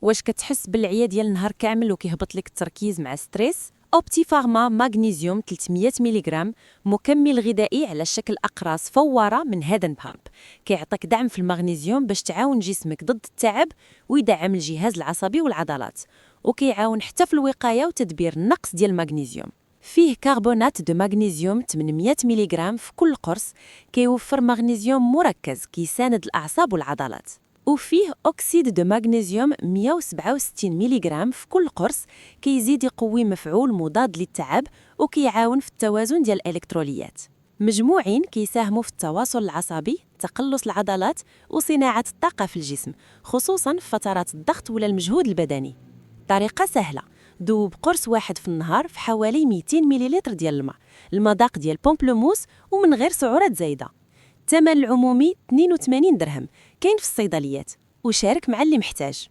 واش كتحس بالعيا ديال النهار كامل وكيهبط لك التركيز مع ستريس؟ اوبتي فارما مغنيسيوم 300 ملغ مكمل غذائي على شكل اقراص فواره من هيدن بامب. كيعطيك دعم في المغنيسيوم باش تعاون جسمك ضد التعب ويدعم الجهاز العصبي والعضلات، وكيعاون حتى في الوقايه وتدبير النقص ديال المغنيسيوم. فيه كربونات دو مغنيسيوم 800 ملغ في كل قرص، كيوفر مغنيسيوم مركز كيساند الاعصاب والعضلات. وفيه أكسيد دو مغنيسيوم 167 ملغ في كل قرص، كيزيد يقوي مفعول مضاد للتعب وكيعاون في التوازن ديال الإلكتروليات. مجموعين كيساهموا في التواصل العصبي، تقلص العضلات وصناعة الطاقة في الجسم، خصوصا في فترات الضغط ولا المجهود البدني. طريقة سهلة، دوب قرص واحد في النهار في حوالي 200 مليلتر ديال الماء، المذاق ديال بومبلوموس ومن غير سعرات زايدة. الثمن العمومي 82 درهم، كاين في الصيدليات، وشارك مع اللي محتاج.